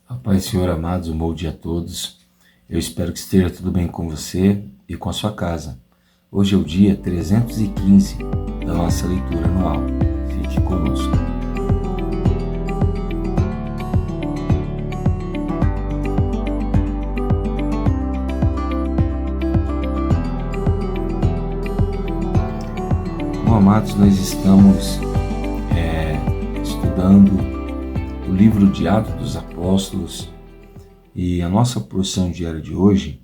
A paz, Senhor, amados, um bom dia a todos. Eu espero que esteja tudo bem com você e com a sua casa. Hoje é o dia 315 da nossa leitura anual. Fique conosco. Bom, amados, nós estamos estudando o livro de Atos dos Apóstolos e a nossa porção diária de hoje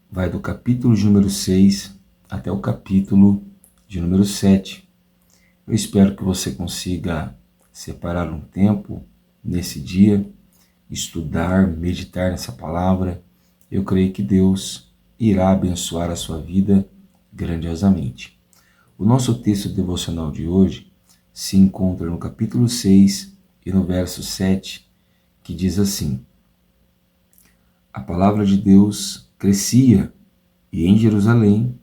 vai do capítulo de número 6 até o capítulo de número 7. Eu espero que você consiga separar um tempo nesse dia, estudar, meditar nessa palavra. Eu creio que Deus irá abençoar a sua vida grandiosamente. O nosso texto devocional de hoje se encontra no capítulo 6 e no verso 7, que diz assim: A palavra de Deus crescia e em Jerusalém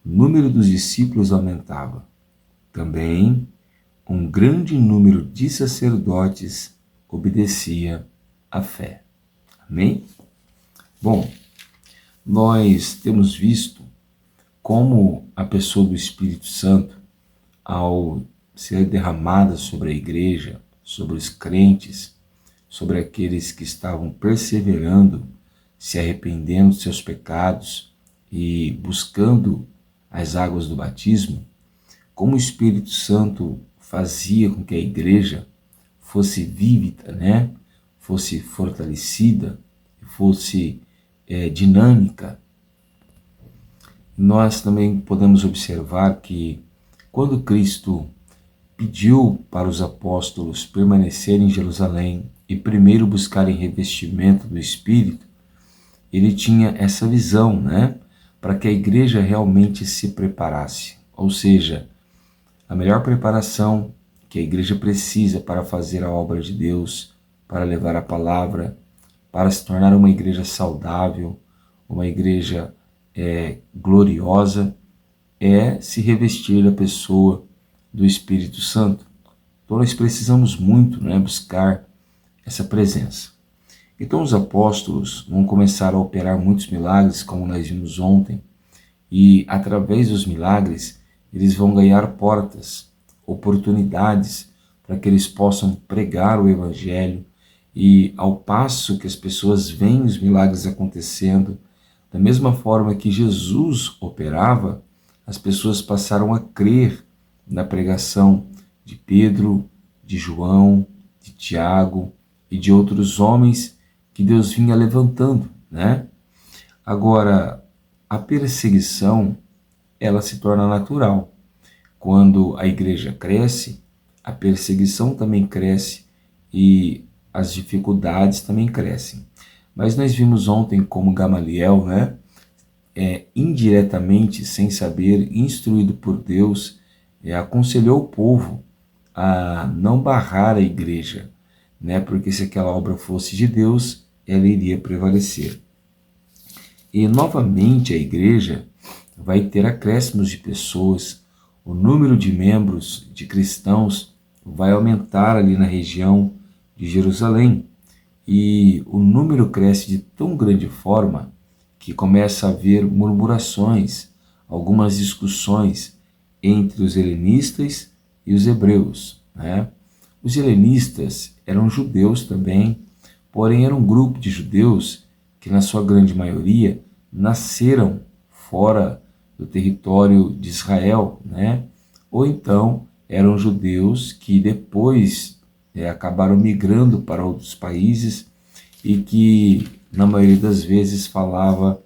o número dos discípulos aumentava. Também um grande número de sacerdotes obedecia à fé. Amém? Bom, nós temos visto como a pessoa do Espírito Santo, ao ser derramada sobre a igreja, sobre os crentes, sobre aqueles que estavam perseverando, se arrependendo de seus pecados e buscando as águas do batismo, como o Espírito Santo fazia com que a igreja fosse vívida, fosse fortalecida, fosse dinâmica. Nós também podemos observar que quando Cristo pediu para os apóstolos permanecerem em Jerusalém e primeiro buscarem revestimento do Espírito, ele tinha essa visão, para que a igreja realmente se preparasse. Ou seja, a melhor preparação que a igreja precisa para fazer a obra de Deus, para levar a palavra, para se tornar uma igreja saudável, uma igreja gloriosa, é se revestir da pessoa do Espírito Santo. Então nós precisamos muito buscar essa presença. Então os apóstolos vão começar a operar muitos milagres, como nós vimos ontem, e através dos milagres eles vão ganhar portas, oportunidades para que eles possam pregar o Evangelho, e ao passo que as pessoas veem os milagres acontecendo, da mesma forma que Jesus operava, as pessoas passaram a crer na pregação de Pedro, de João, de Tiago e de outros homens que Deus vinha levantando, Agora, a perseguição, ela se torna natural. Quando a igreja cresce, a perseguição também cresce e as dificuldades também crescem. Mas nós vimos ontem como Gamaliel, indiretamente, sem saber, instruído por Deus, aconselhou o povo a não barrar a igreja, porque se aquela obra fosse de Deus, ela iria prevalecer. E novamente a igreja vai ter acréscimos de pessoas, o número de membros, de cristãos, vai aumentar ali na região de Jerusalém. E o número cresce de tão grande forma que começa a haver murmurações, algumas discussões entre os helenistas e os hebreus. Os helenistas eram judeus também, porém era um grupo de judeus que na sua grande maioria nasceram fora do território de Israel, ou então eram judeus que depois acabaram migrando para outros países e que na maioria das vezes falava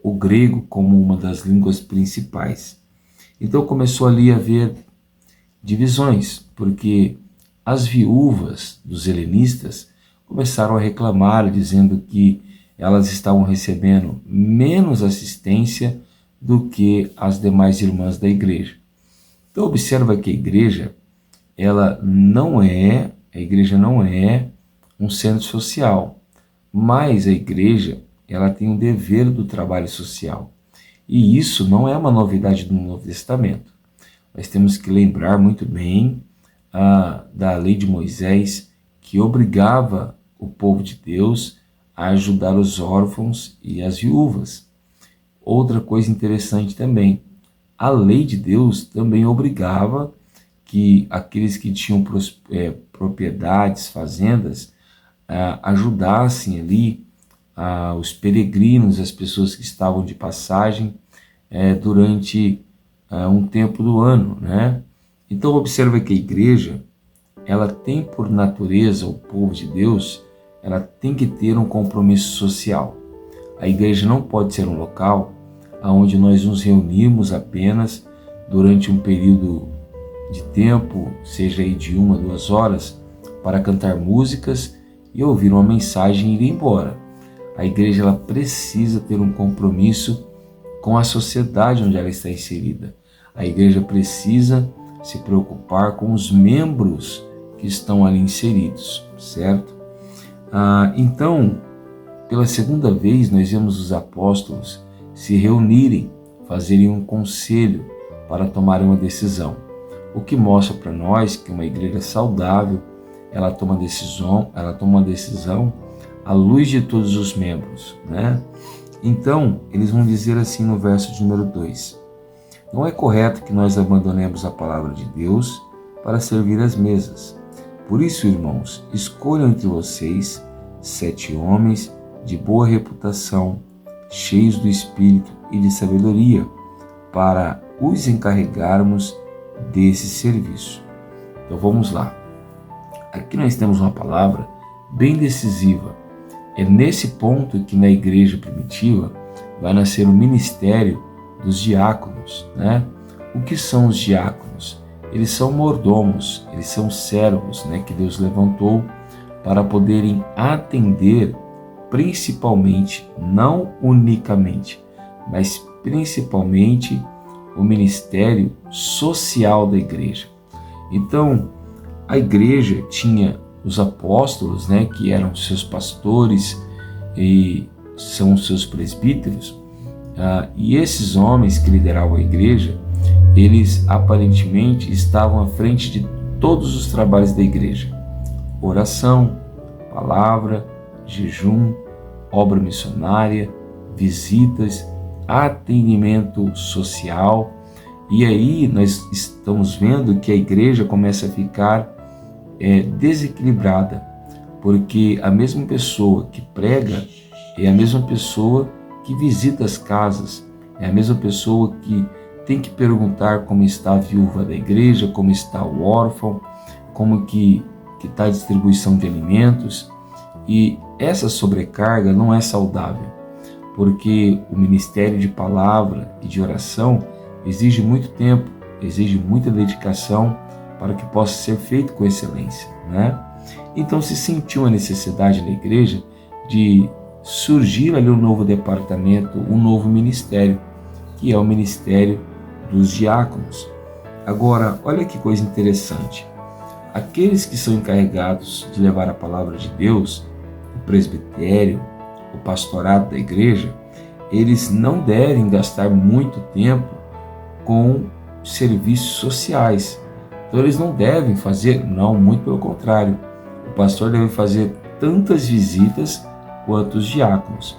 o grego como uma das línguas principais. Então começou ali a haver divisões, porque as viúvas dos helenistas começaram a reclamar, dizendo que elas estavam recebendo menos assistência do que as demais irmãs da igreja. Então observa que a igreja não é um centro social, mas a igreja ela tem um dever do trabalho social. E isso não é uma novidade do Novo Testamento. Nós temos que lembrar muito bem da lei de Moisés, que obrigava o povo de Deus a ajudar os órfãos e as viúvas. Outra coisa interessante também, a lei de Deus também obrigava que aqueles que tinham propriedades, fazendas, ajudassem ali os peregrinos, as pessoas que estavam de passagem durante um tempo do ano, né? Então observa que a igreja, ela tem por natureza, o povo de Deus, ela tem que ter um compromisso social. A igreja não pode ser um local onde nós nos reunimos apenas durante um período de tempo, seja aí de 1 a 2 horas, para cantar músicas e ouvir uma mensagem e ir embora. A igreja ela precisa ter um compromisso com a sociedade onde ela está inserida. A igreja precisa se preocupar com os membros que estão ali inseridos, certo? Então, pela segunda vez, nós vemos os apóstolos se reunirem, fazerem um conselho para tomarem uma decisão. O que mostra para nós que uma igreja saudável, ela toma uma decisão à luz de todos os membros, né? Então, eles vão dizer assim no verso de número 2: não é correto que nós abandonemos a palavra de Deus para servir às mesas. Por isso, irmãos, escolham entre vocês 7 homens de boa reputação, cheios do Espírito e de sabedoria, para os encarregarmos desse serviço. Então vamos lá. Aqui nós temos uma palavra bem decisiva. É nesse ponto que na igreja primitiva vai nascer o ministério dos diáconos, né? O que são os diáconos? Eles são mordomos, eles são servos, né, que Deus levantou para poderem atender principalmente, não unicamente, mas principalmente o ministério social da igreja. Então, a igreja tinha os apóstolos, né, que eram seus pastores e são seus presbíteros, e esses homens que lideravam a igreja, eles aparentemente estavam à frente de todos os trabalhos da igreja: oração, palavra, jejum, obra missionária, visitas, atendimento social. E aí nós estamos vendo que a igreja começa a ficar desequilibrada, porque a mesma pessoa que prega é a mesma pessoa que visita as casas, é a mesma pessoa que tem que perguntar como está a viúva da igreja, como está o órfão, como que está a distribuição de alimentos. E essa sobrecarga não é saudável, porque o ministério de palavra e de oração exige muito tempo, exige muita dedicação para que possa ser feito com excelência, né? Então se sentiu a necessidade na igreja de surgir ali um novo departamento, um novo ministério, que é o ministério dos diáconos. Agora, olha que coisa interessante. Aqueles que são encarregados de levar a palavra de Deus, o presbitério, o pastorado da igreja, eles não devem gastar muito tempo com serviços sociais. Então eles não devem fazer, não, muito pelo contrário. O pastor deve fazer tantas visitas quanto os diáconos.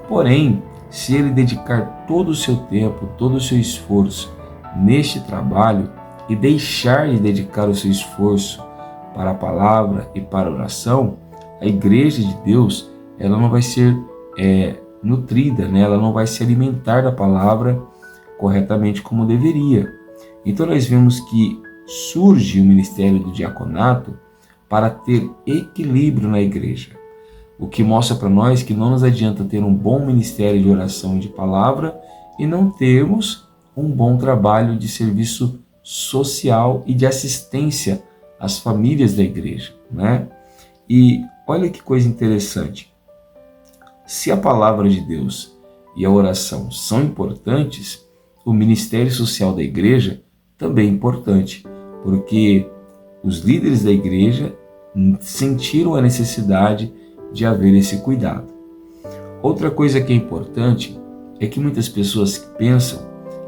Porém, se ele dedicar todo o seu tempo, todo o seu esforço neste trabalho e deixar de dedicar o seu esforço para a palavra e para a oração, a igreja de Deus ela não vai ser nutrida, né? Ela não vai se alimentar da palavra corretamente como deveria. Então nós vemos que surge o ministério do diaconato para ter equilíbrio na igreja, o que mostra para nós que não nos adianta ter um bom ministério de oração e de palavra e não termos um bom trabalho de serviço social e de assistência às famílias da igreja, né? E olha que coisa interessante. Se a palavra de Deus e a oração são importantes, o ministério social da igreja também é importante, porque os líderes da igreja sentiram a necessidade de haver esse cuidado. Outra coisa que é importante é que muitas pessoas pensam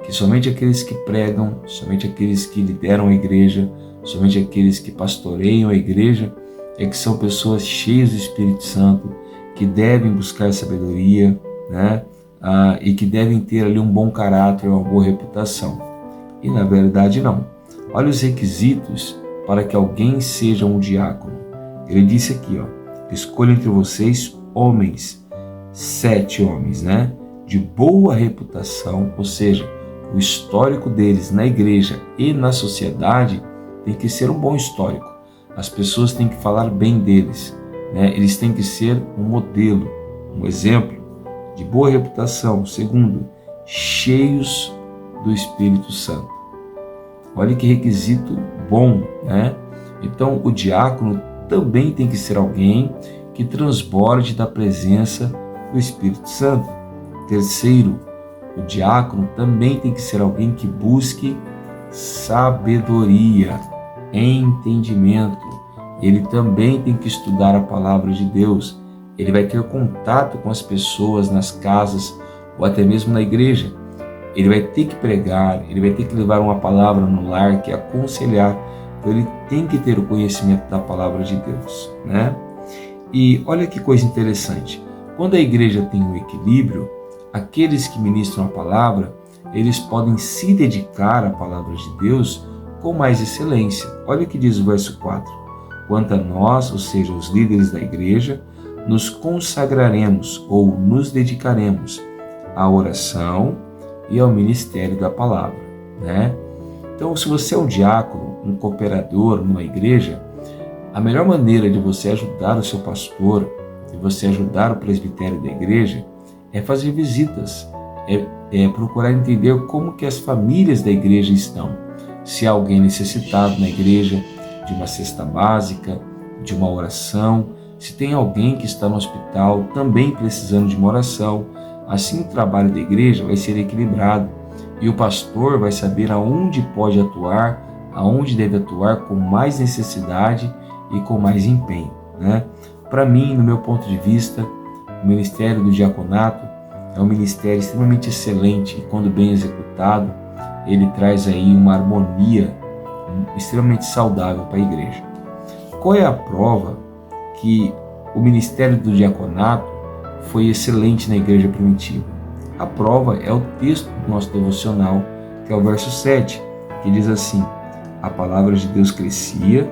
que somente aqueles que pregam, somente aqueles que lideram a igreja, somente aqueles que pastoreiam a igreja é que são pessoas cheias do Espírito Santo, que devem buscar sabedoria, né? E que devem ter ali um bom caráter, uma boa reputação. E na verdade não. Olha os requisitos para que alguém seja um diácono. Ele disse aqui, escolha entre vocês homens, 7 homens, né? De boa reputação, ou seja, o histórico deles na igreja e na sociedade tem que ser um bom histórico. As pessoas têm que falar bem deles, né? Eles têm que ser um modelo, um exemplo de boa reputação. Segundo, cheios do Espírito Santo. Olha que requisito bom, né? Então, o diácono também tem que ser alguém que transborde da presença do Espírito Santo. Terceiro, o diácono também tem que ser alguém que busque sabedoria, entendimento. Ele também tem que estudar a palavra de Deus. Ele vai ter contato com as pessoas nas casas ou até mesmo na igreja. Ele vai ter que pregar, ele vai ter que levar uma palavra no lar, que é aconselhar. Então ele tem que ter o conhecimento da palavra de Deus, né? E olha que coisa interessante. Quando a igreja tem um equilíbrio, aqueles que ministram a palavra, eles podem se dedicar à palavra de Deus com mais excelência. Olha o que diz o verso 4. Quanto a nós, ou seja, os líderes da igreja, nos consagraremos ou nos dedicaremos à oração e ao ministério da palavra, né? Então, se você é um diácono, um cooperador numa igreja, a melhor maneira de você ajudar o seu pastor, de você ajudar o presbitério da igreja, é fazer visitas, é procurar entender como que as famílias da igreja estão. Se há alguém necessitado na igreja de uma cesta básica, de uma oração, se tem alguém que está no hospital também precisando de uma oração, assim o trabalho da igreja vai ser equilibrado e o pastor vai saber aonde pode atuar, aonde deve atuar com mais necessidade e com mais empenho, né? Para mim, no meu ponto de vista, o ministério do diaconato é um ministério extremamente excelente e, quando bem executado, ele traz aí uma harmonia extremamente saudável para a igreja. Qual é a prova que o ministério do diaconato foi excelente na igreja primitiva? A prova é o texto do nosso devocional, que é o verso 7, que diz assim: a palavra de Deus crescia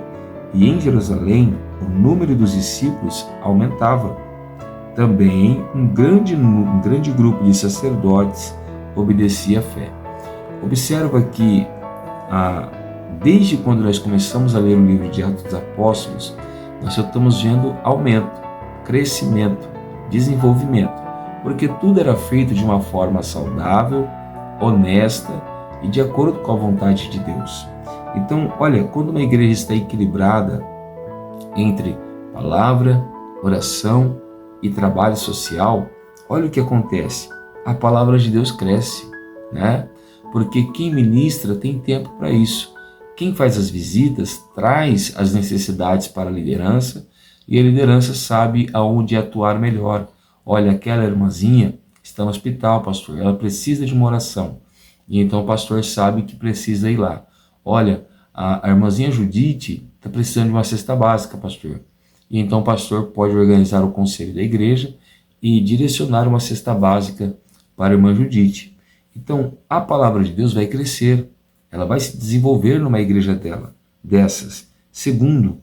e em Jerusalém o número dos discípulos aumentava. Também um grande grupo de sacerdotes obedecia à fé. Observa que desde quando nós começamos a ler o livro de Atos dos Apóstolos, nós só estamos vendo aumento, crescimento, desenvolvimento, porque tudo era feito de uma forma saudável, honesta e de acordo com a vontade de Deus. Então, olha, quando uma igreja está equilibrada entre palavra, oração e trabalho social, olha o que acontece. A palavra de Deus cresce, né? Porque quem ministra tem tempo para isso. Quem faz as visitas traz as necessidades para a liderança e a liderança sabe aonde atuar melhor. Olha, aquela irmãzinha está no hospital, pastor, ela precisa de uma oração. E então o pastor sabe que precisa ir lá. Olha, a irmãzinha Judite está precisando de uma cesta básica, pastor. E então o pastor pode organizar o conselho da igreja e direcionar uma cesta básica para a irmã Judite. Então a palavra de Deus vai crescer, ela vai se desenvolver numa igreja dessas. Segundo,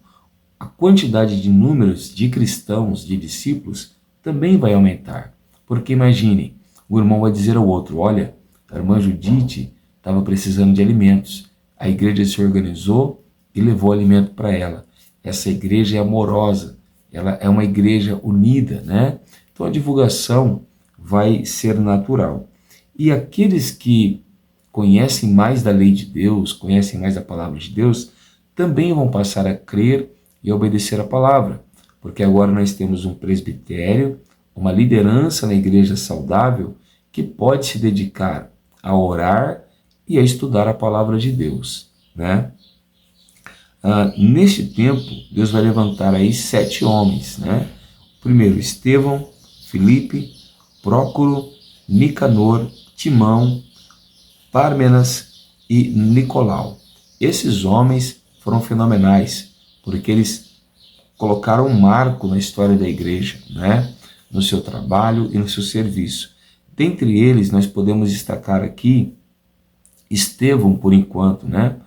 a quantidade de números de cristãos, de discípulos, também vai aumentar. Porque imagine, o irmão vai dizer ao outro: olha, a irmã Judite estava precisando de alimentos. A igreja se organizou e levou alimento para ela. Essa igreja é amorosa, ela é uma igreja unida, né? Então a divulgação vai ser natural. E aqueles que conhecem mais da lei de Deus, conhecem mais da palavra de Deus, também vão passar a crer e a obedecer a palavra. Porque agora nós temos um presbitério, uma liderança na igreja saudável que pode se dedicar a orar e a estudar a palavra de Deus, né? Neste tempo, Deus vai levantar aí 7 homens, né? Primeiro, Estevão, Filipe, Prócoro, Nicanor, Timão, Pármenas e Nicolau. Esses homens foram fenomenais, porque eles colocaram um marco na história da igreja, né? No seu trabalho e no seu serviço. Dentre eles, nós podemos destacar aqui Estevão, por enquanto, né?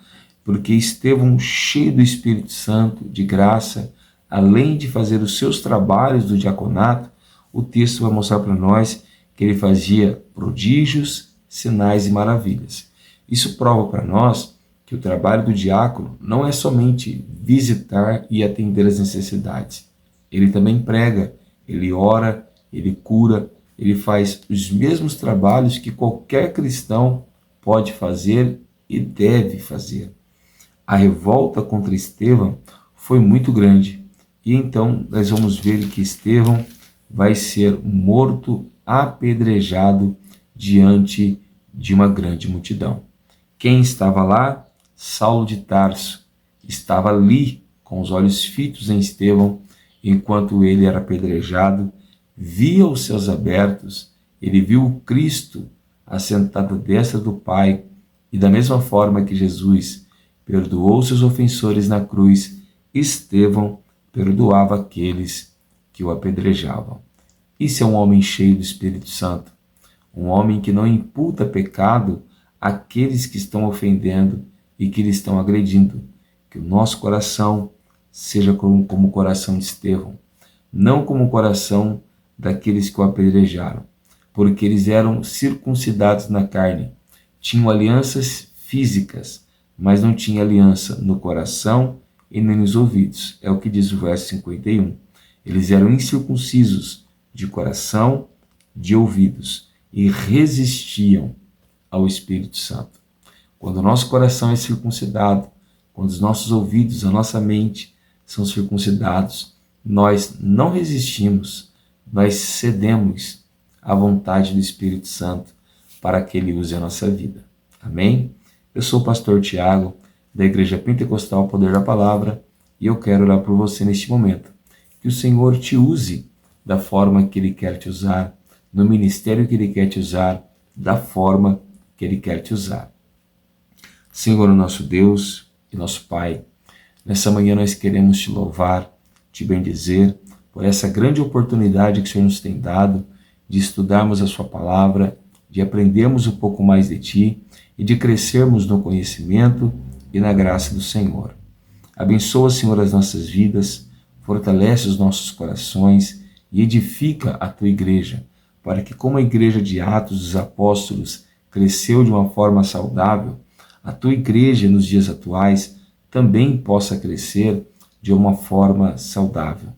Porque Estevão, cheio do Espírito Santo, de graça, além de fazer os seus trabalhos do diaconato, o texto vai mostrar para nós que ele fazia prodígios, sinais e maravilhas. Isso prova para nós que o trabalho do diácono não é somente visitar e atender as necessidades. Ele também prega, ele ora, ele cura, ele faz os mesmos trabalhos que qualquer cristão pode fazer e deve fazer. A revolta contra Estevão foi muito grande. E então nós vamos ver que Estevão vai ser morto, apedrejado diante de uma grande multidão. Quem estava lá? Saulo de Tarso. Estava ali com os olhos fitos em Estevão, enquanto ele era apedrejado, via os céus abertos, ele viu o Cristo assentado à destra do Pai, e da mesma forma que Jesus perdoou seus ofensores na cruz, Estevão perdoava aqueles que o apedrejavam. Isso é um homem cheio do Espírito Santo, um homem que não imputa pecado àqueles que estão ofendendo e que lhe estão agredindo. Que o nosso coração seja como o coração de Estevão, não como o coração daqueles que o apedrejaram, porque eles eram circuncidados na carne, tinham alianças físicas, mas não tinha aliança no coração e nem nos ouvidos. É o que diz o verso 51. Eles eram incircuncisos de coração, de ouvidos, e resistiam ao Espírito Santo. Quando o nosso coração é circuncidado, quando os nossos ouvidos, a nossa mente são circuncidados, nós não resistimos, nós cedemos à vontade do Espírito Santo para que ele use a nossa vida. Amém? Eu sou o pastor Tiago, da Igreja Pentecostal Poder da Palavra, e eu quero orar por você neste momento. Que o Senhor te use da forma que ele quer te usar, no ministério que ele quer te usar, da forma que ele quer te usar. Senhor, nosso Deus e nosso Pai, nessa manhã nós queremos te louvar, te bendizer por essa grande oportunidade que o Senhor nos tem dado de estudarmos a sua palavra, de aprendermos um pouco mais de ti e de crescermos no conhecimento e na graça do Senhor. Abençoa, Senhor, as nossas vidas, fortalece os nossos corações e edifica a tua igreja, para que, como a igreja de Atos dos Apóstolos cresceu de uma forma saudável, a tua igreja nos dias atuais também possa crescer de uma forma saudável.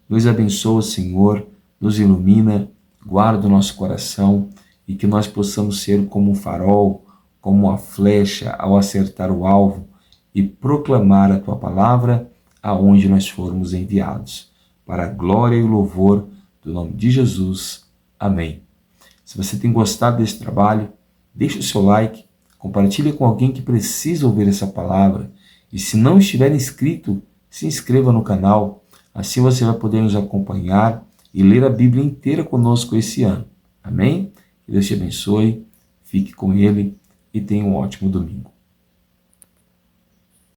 Nos abençoa, Senhor, nos ilumina, guarda o nosso coração e que nós possamos ser como um farol, como uma flecha ao acertar o alvo e proclamar a tua palavra aonde nós formos enviados. Para a glória e o louvor do nome de Jesus. Amém. Se você tem gostado desse trabalho, deixe o seu like, compartilhe com alguém que precisa ouvir essa palavra. E se não estiver inscrito, se inscreva no canal. Assim você vai poder nos acompanhar e ler a Bíblia inteira conosco esse ano. Amém? Que Deus te abençoe, fique com Ele e tenha um ótimo domingo.